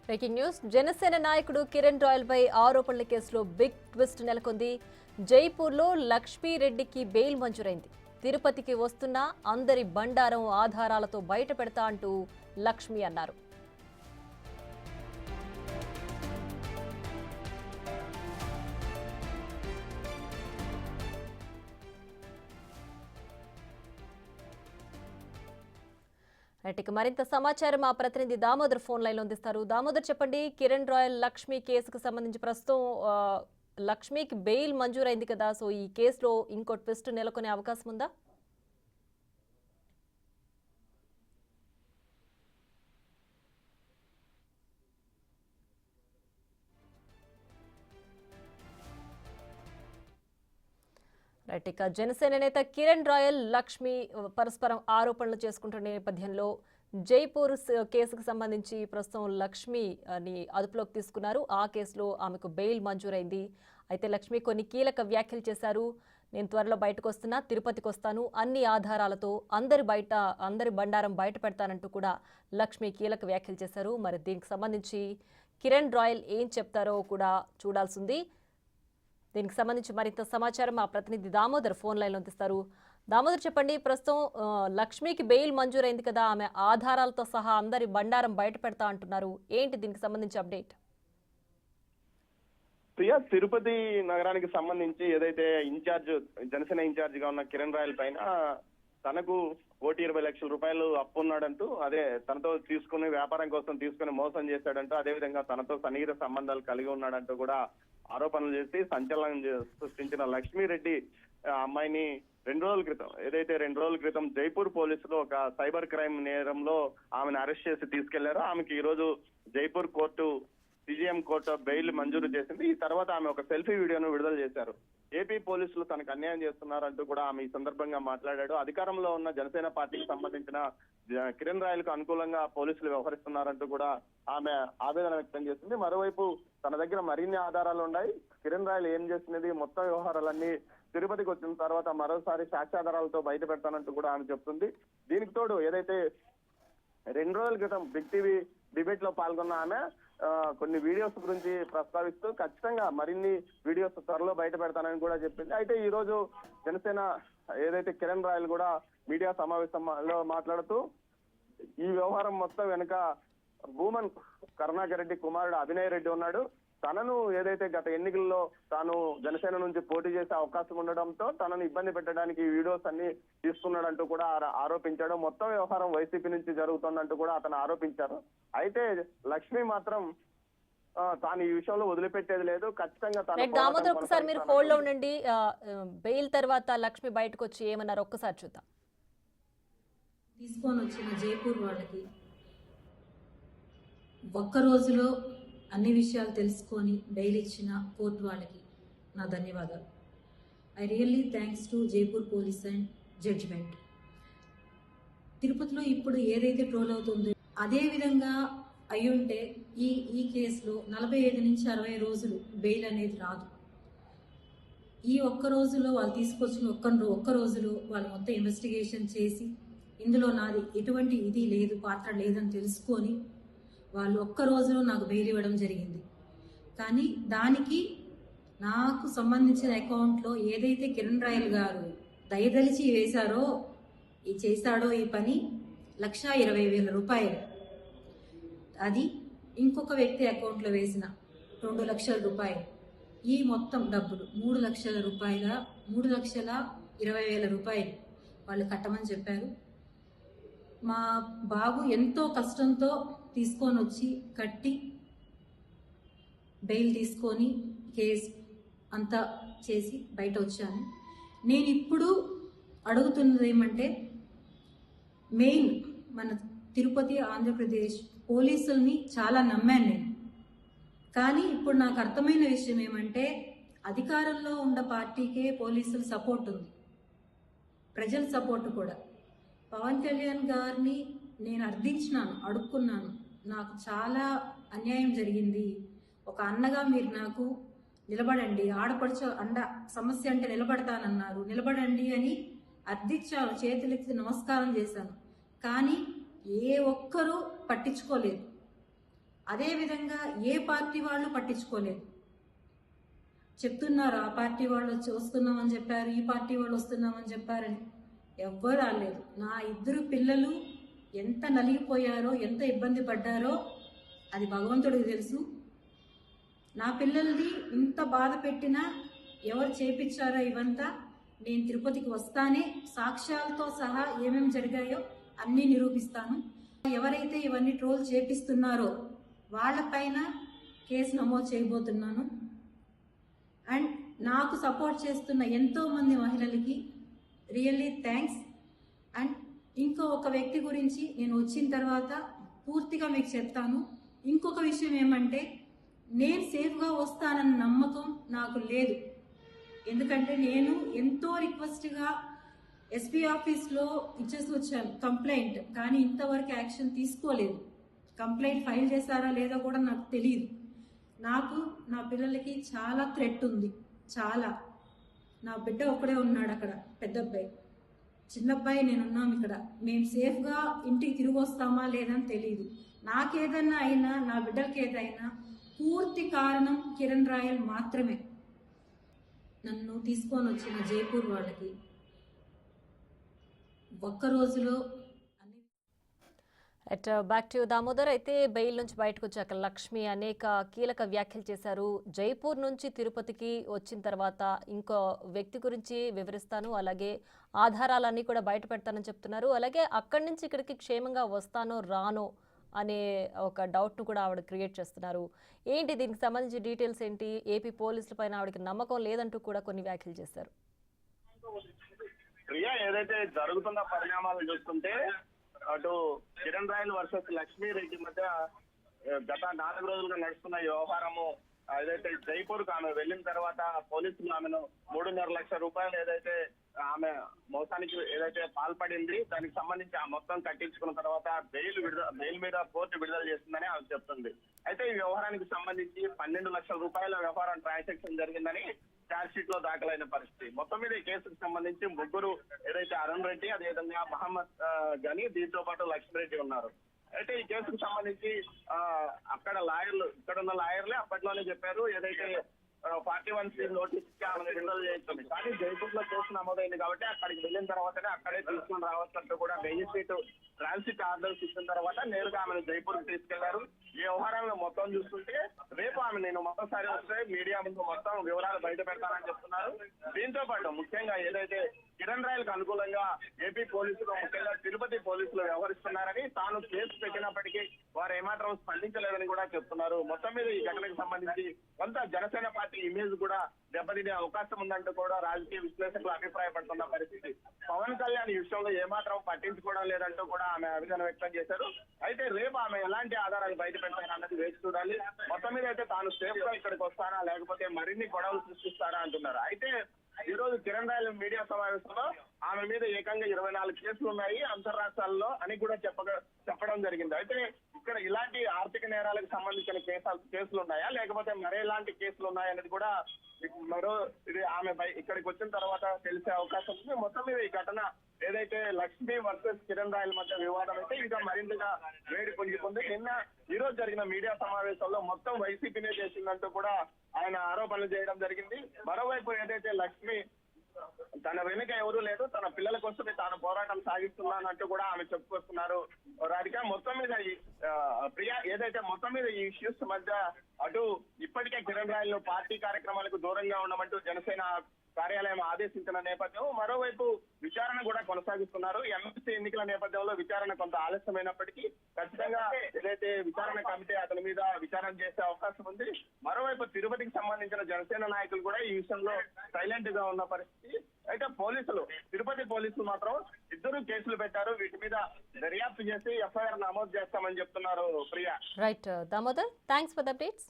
Breaking news. Janasena నాయకుడు Kiran royal పై ఆరోపణల కేసులో బిగ్ ట్విస్ట్ నెలకొంది. జైపూర్లో లక్ష్మీరెడ్డికి బెయిల్ మంజూరైంది. తిరుపతికి వస్తున్న అందరి బండారం ఆధారాలతో బయట పెడతా అంటూ లక్ష్మి అన్నారు. మరింత సమాచారం మా ప్రతినిధి దామోదర్ ఫోన్ లైన్ లో అందిస్తారు. దామోదర్, చెప్పండి. కిరణ్ రాయల్ లక్ష్మి కేసుకు సంబంధించి ప్రస్తుతం లక్ష్మికి బెయిల్ మంజూరైంది కదా, సో ఈ కేసులో ఇంకో ట్విస్ట్ నెలకొనే అవకాశం ఉందా? ఇక జనసేన నేత కిరణ్ రాయల్ లక్ష్మి పరస్పరం ఆరోపణలు చేసుకుంటున్న నేపథ్యంలో జైపూర్ కేసుకు సంబంధించి ప్రస్తుతం లక్ష్మిని అదుపులోకి తీసుకున్నారు. ఆ కేసులో ఆమెకు బెయిల్ మంజూరైంది. అయితే లక్ష్మి కొన్ని కీలక వ్యాఖ్యలు చేశారు. నేను త్వరలో బయటకు వస్తున్నా, తిరుపతికి వస్తాను, అన్ని ఆధారాలతో అందరి బండారం బయట పెడతానంటూ కూడా లక్ష్మి కీలక వ్యాఖ్యలు చేశారు. మరి దీనికి సంబంధించి కిరణ్ రాయల్ ఏం చెప్తారో కూడా చూడాల్సింది. దీనికి సంబంధించి మరింత సమాచారం మా ప్రతినిధి దామోదర్ ఫోన్ లైన్లో అందిస్తారు. దామోదర్, చెప్పండి. ప్రస్తుతం లక్ష్మికి బెయిల్ మంజూరైంది కదా, ఆమె ఆధారాలతో సహా అందరి బండారం బయట పెడతా అంటున్నారు. ఏంటి దీనికి సంబంధించి అప్డేట్? ప్రియా, తిరుపతి నగరానికి సంబంధించి ఏదైతే జనసేన ఇన్ఛార్జ్ గా ఉన్న కిరణ్ రాయల్ పైన తనకు 1,20,00,000 రూపాయలు అప్పు ఉన్నాడంటూ, అదే తనతో తీసుకుని వ్యాపారం కోసం తీసుకుని మోసం చేశాడంటూ, అదేవిధంగా తనతో సన్నిహిత సంబంధాలు కలిగి ఉన్నాడంటూ కూడా ఆరోపణలు చేసి సంచలనం సృష్టించిన లక్ష్మీరెడ్డి అమ్మాయిని 2 రోజుల క్రితం జైపూర్ పోలీసులు ఒక సైబర్ క్రైమ్ నేరంలో ఆమెను అరెస్ట్ చేసి తీసుకెళ్లారు. ఆమెకి ఈ రోజు Jaipur court CGM court bail మంజూరు చేసింది. ఈ తర్వాత ఆమె ఒక సెల్ఫీ వీడియోను విడుదల చేశారు. ఏపీ పోలీసులు తనకు అన్యాయం చేస్తున్నారంటూ కూడా ఆమె ఈ సందర్భంగా మాట్లాడాడు. అధికారంలో ఉన్న జనసేన పార్టీకి సంబంధించిన కిరణ్ రాయల్ కు అనుకూలంగా పోలీసులు వ్యవహరిస్తున్నారంటూ కూడా ఆమె ఆవేదన వ్యక్తం చేసింది. మరోవైపు తన దగ్గర మరిన్ని ఆధారాలు ఉన్నాయి. కిరణ్ రాయల్ ఏం చేసినది, మొత్తం వ్యవహారాలన్నీ తిరుపతికి వచ్చిన తర్వాత మరోసారి సాక్ష్యాధారాలతో బయట పెడతానంటూ కూడా ఆమె చెప్తుంది. దీనికి తోడు ఏదైతే 2 రోజుల క్రితం బిగ్ టీవీ డిబేట్ లో పాల్గొన్న ఆమె కొన్ని వీడియోస్ గురించి ప్రస్తావిస్తూ ఖచ్చితంగా మరిన్ని వీడియోస్ త్వరలో బయట పెడతానని కూడా చెప్పింది. అయితే ఈ రోజు జనసేన ఏదైతే కిరణ్ రాయల్ కూడా మీడియా సమావేశంలో మాట్లాడుతూ ఈ వ్యవహారం మొత్తం వెనుక భూమన్ కరుణాకర్ రెడ్డి కుమారుడు అభినయ్ రెడ్డి ఉన్నాడు. తనను ఏదైతే గత ఎన్నికల్లో తాను జనసేన నుంచి పోటీ చేసే అవకాశం ఉండడంతో తనను ఇబ్బంది పెట్టడానికి ఈ వీడియోస్ అన్ని తీసుకున్నాడంటూ కూడా ఆరోపించాడు. మొత్తం వ్యవహారం వైసీపీ నుంచి జరుగుతుందంటూ కూడా అతను ఆరోపించారు. అయితే లక్ష్మి మాత్రం తాను ఈ విషయంలో వదిలిపెట్టేది లేదు, ఖచ్చితంగా దామోదర్ ఒకసారి మీరు హోల్డ్ లో ఉండండి. బెయిల్ తర్వాత లక్ష్మి బయటకు వచ్చి ఏమన్నారు ఒక్కసారి చూద్దాం. తీసుకొని వచ్చిన జైపూర్ వాళ్ళకి ఒక్క రోజులో అన్ని విషయాలు తెలుసుకొని బెయిల్ ఇచ్చిన కోర్టు వాళ్ళకి నా ధన్యవాదాలు. I really thanks to Jaipur police and judgment. తిరుపతిలో ఇప్పుడు ఏదైతే ట్రోల్ అవుతుందో అదే విధంగా అయ్యుంటే ఈ కేసులో 45 నుంచి 60 రోజులు బెయిల్ అనేది రాదు. ఈ ఒక్క రోజులో వాళ్ళు తీసుకొచ్చిన ఒక్క రోజులో వాళ్ళు మొత్తం ఇన్వెస్టిగేషన్ చేసి ఇందులో నాది ఎటువంటి ఇది లేదు, పాత్ర లేదని తెలుసుకొని వాళ్ళు ఒక్క రోజులో నాకు బెయిల్ ఇవ్వడం జరిగింది. కానీ దానికి నాకు సంబంధించిన అకౌంట్లో ఏదైతే కిరణ్ రాయల్ గారు దయదలిచి చేశాడో ఈ పని 1,20,000 రూపాయలు, అది ఇంకొక వ్యక్తి అకౌంట్లో వేసిన 2 లక్షల రూపాయలు, ఈ మొత్తం డబ్బులు 3,20,000 రూపాయలు వాళ్ళు కట్టమని చెప్పారు. మా బాబు ఎంతో కష్టంతో తీసుకొని వచ్చి కట్టి బెయిల్ తీసుకొని కేసు అంతా చేసి బయట వచ్చాను. నేను ఇప్పుడు అడుగుతున్నది ఏమంటే, మెయిన్ మన తిరుపతి ఆంధ్రప్రదేశ్ పోలీసుల్ని చాలా నమ్మాను నేను. కానీ ఇప్పుడు నాకు అర్థమైన విషయం ఏమంటే, అధికారంలో ఉన్న పార్టీకే పోలీసుల సపోర్ట్ ఉంది, ప్రజల సపోర్ట్ కూడా. పవన్ కళ్యాణ్ గారిని నేను అడుక్కున్నాను, నాకు చాలా అన్యాయం జరిగింది, ఒక అన్నగా మీరు నాకు నిలబడండి, ఆడపడుచు సమస్య అంటే నిలబడతానన్నారు, నిలబడండి అని అర్థించాను, చేతులెత్తి నమస్కారం చేశాను. కానీ ఏ ఒక్కరూ పట్టించుకోలేదు. అదేవిధంగా ఏ పార్టీ వాళ్ళు పట్టించుకోలేదు. చెప్తున్నారు ఆ పార్టీ వాళ్ళు వచ్చి వస్తున్నామని చెప్పారు, ఈ పార్టీ వాళ్ళు వస్తున్నామని చెప్పారని. ఎవ్వరు రాలేదు. నా ఇద్దరు పిల్లలు ఎంత నలిగిపోయారో, ఎంత ఇబ్బంది పడ్డారో అది భగవంతుడికి తెలుసు. నా పిల్లల్ని ఇంత బాధ పెట్టినా ఎవరు చేపించారో ఇవంతా నేను తిరుపతికి వస్తానే సాక్ష్యాలతో సహా ఏమేమి జరిగాయో అన్నీ నిరూపిస్తాను. ఎవరైతే ఇవన్నీ ట్రోల్ చేపిస్తున్నారో వాళ్ళపైన కేసు నమోదు చేయబోతున్నాను. అండ్ నాకు సపోర్ట్ చేస్తున్న ఎంతో మంది మహిళలకి రియల్లీ థ్యాంక్స్. అండ్ ఇంకో ఒక వ్యక్తి గురించి నేను వచ్చిన తర్వాత పూర్తిగా మీకు చెప్తాను. ఇంకొక విషయం ఏమంటే, నేను సేఫ్గా వస్తానన్న నమ్మకం నాకు లేదు. ఎందుకంటే నేను ఎంతో రిక్వెస్ట్గా ఎస్పీ ఆఫీస్లో ఇచ్చేసి వచ్చాను కంప్లైంట్, కానీ ఇంతవరకు యాక్షన్ తీసుకోలేదు. కంప్లైంట్ ఫైల్ చేశారా లేదో కూడా నాకు తెలియదు. నాకు నా పిల్లలకి చాలా థ్రెట్ ఉంది, చాలా. నా బిడ్డ ఒక్కడే ఉన్నాడు అక్కడ, పెద్ద అబ్బాయి. చిన్న అబ్బాయి నేనున్నాం ఇక్కడ. మేము సేఫ్గా ఇంటికి తిరిగి వస్తామా లేదని తెలియదు. నాకేదన్నా అయినా, నా బిడ్డలకి ఏదైనా పూర్తి కారణం కిరణ్ రాయల్ మాత్రమే. నన్ను తీసుకొని వచ్చిన జైపూర్ వాళ్ళకి ఒక్క రోజులో బ్యాక్ టు దామోదర్. అయితే బెయిల్ నుంచి బయటకు వచ్చాక లక్ష్మి అనేక కీలక వ్యాఖ్యలు చేశారు. జైపూర్ నుంచి తిరుపతికి వచ్చిన తర్వాత ఇంకో వ్యక్తి గురించి వివరిస్తాను, అలాగే ఆధారాలన్నీ కూడా బయట పెడతానని చెప్తున్నారు. అలాగే అక్కడి నుంచి ఇక్కడికి క్షేమంగా వస్తానో రానో అనే ఒక డౌట్ను కూడా ఆవిడ క్రియేట్ చేస్తున్నారు. ఏంటి దీనికి సంబంధించి డీటెయిల్స్ ఏంటి? ఏపీ పోలీసుల పైన ఆవిడకి నమ్మకం లేదంటూ కూడా కొన్ని వ్యాఖ్యలు చేశారు. ప్రియా, ఏదైతే జరుగుతున్న పరిణామాలు చూస్తుంటే అటు కిరణ్ రాయల్ వర్సెస్ లక్ష్మీ రెడ్డి మధ్య గత 4 రోజులుగా నడుస్తున్న ఈ వ్యవహారము ఏదైతే జైపూర్ కు ఆమె వెళ్ళిన తర్వాత పోలీసులు ఆమెను 3.5 లక్షల రూపాయలు ఏదైతే ఆమె మోసానికి ఏదైతే పాల్పడింది దానికి సంబంధించి ఆ మొత్తం కట్టించుకున్న తర్వాత బెయిల్ మీద కోర్టు విడుదల చేస్తుందని ఆమె చెప్తుంది. అయితే ఈ వ్యవహారానికి సంబంధించి 12 లక్షల రూపాయల వ్యవహారం ట్రాన్సాక్షన్ జరిగిందని ఛార్జ్ షీట్ లో దాఖలైన పరిస్థితి. మొత్తం మీద ఈ కేసుకు సంబంధించి ముగ్గురు ఏదైతే అరుణ్ రెడ్డి, అదేవిధంగా మహమ్మద్ గని, దీంతో పాటు లక్ష్మీ రెడ్డి ఉన్నారు. అయితే ఈ కేసుకు సంబంధించి అక్కడ లాయర్లు, ఇక్కడ ఉన్న లాయర్లే అప్పట్లోనే చెప్పారు ఏదైతే 41C నోటీస్ కి ఆమెను విడుదల చేస్తుంది. కానీ జైపూర్ లో కేసు నమోదైంది కాబట్టి అక్కడికి వెళ్ళిన తర్వాతనే అక్కడే తీసుకుని రావచ్చంటూ కూడా మెజిస్ట్రేట్ ట్రాన్సిట్ ఆర్డర్స్ ఇచ్చిన తర్వాత నేరుగా ఆమెను జైపూర్ కి తీసుకెళ్లారు. ఈ వ్యవహారంలో మొత్తం చూస్తుంటే రేపు ఆమె నేను మొదటిసారి వస్తే మీడియా ముందు మొత్తం వివరాలు బయట పెడతానని చెప్తున్నారు. దీంతో పాటు ముఖ్యంగా ఏదైతే కిరణ్ రాయల్ కు అనుకూలంగా ఏపీ పోలీసులు, ముఖ్యంగా తిరుపతి పోలీసులు వ్యవహరిస్తున్నారని, తాను కేసు పెట్టినప్పటికీ వారు ఏమాత్రం స్పందించలేదని కూడా చెప్తున్నారు. మొత్తం మీద ఈ ఘటనకు సంబంధించి కొంత జనసేన పార్టీ ఇమేజ్ కూడా దెబ్బతినే అవకాశం ఉందంటూ కూడా రాజకీయ విశ్లేషకులు అభిప్రాయపడుతున్న పరిస్థితి. పవన్ కళ్యాణ్ ఈ విషయంలో ఏమాత్రం పట్టించుకోవడం లేదంటూ కూడా ఆమె అభిప్రాయం వ్యక్తం చేశారు. అయితే రేపు ఆమె ఎలాంటి ఆధారాలు బయట పెడతారన్నది వేచి చూడాలి. మొత్తం మీద అయితే తాను సేఫ్ గా ఇక్కడికి వస్తారా లేకపోతే మరిన్ని గొడవలు సృష్టిస్తారా అంటున్నారు. అయితే ఈ రోజు కిరణ్ రాయల్ మీడియా సమావేశంలో ఆమె మీద ఏకంగా 24 కేసులు ఉన్నాయి అంతర్రాష్ట్రాల్లో అని కూడా చెప్పడం జరిగింది. అయితే ఇక్కడ ఇలాంటి ఆర్థిక నేరాలకు సంబంధించిన కేసులు ఉన్నాయా లేకపోతే మరేలాంటి కేసులు ఉన్నాయనేది కూడా ఇది ఆమె ఇక్కడికి వచ్చిన తర్వాత తెలిసే అవకాశం ఉంది. మొత్తం మీద ఈ ఘటన ఏదైతే లక్ష్మీ వర్సెస్ కిరణ్ రాయల్ మధ్య వివాదం అయితే ఇంకా మరింతగా వేడి పుంజుకుంది. ఈ రోజు జరిగిన మీడియా సమావేశంలో మొత్తం వైసీపీనే చేసిందంటూ కూడా ఆయన ఆరోపణలు చేయడం జరిగింది. మరోవైపు ఏదైతే లక్ష్మి తన వెనుక ఎవరూ లేదు, తన పిల్లల కోసమే తాను పోరాటం సాగిస్తున్నానంటూ కూడా ఆమె చెప్పుకొస్తున్నారు. రాధిక, మొత్తం మీద ప్రియా ఏదైతే మొత్తం మీద ఈ ఇష్యూస్ మధ్య అటు ఇప్పటికే కిరణ్ రాయల్ ను పార్టీ కార్యక్రమాలకు దూరంగా ఉండమంటూ జనసేన కార్యాలయం ఆదేశించిన నేపథ్యం, మరోవైపు విచారణ కూడా కొనసాగిస్తున్నారు. ఎమ్మెల్సీ ఎన్నికల నేపథ్యంలో విచారణ కొంత ఆలస్యమైనప్పటికీ ఖచ్చితంగా ఏదైతే విచారణ కమిటీ అతని మీద విచారణ చేసే అవకాశం ఉంది. మరోవైపు తిరుపతికి సంబంధించిన జనసేన నాయకులు కూడా ఈ విషయంలో సైలెంట్ గా ఉన్న పరిస్థితి. అయితే తిరుపతి పోలీసులు మాత్రం 2 కేసులు పెట్టారు. వీటి మీద దర్యాప్తు చేసి ఎఫ్ఐఆర్ నమోదు చేస్తామని చెప్తున్నారు. Priya. Right Damodar, thanks for the updates.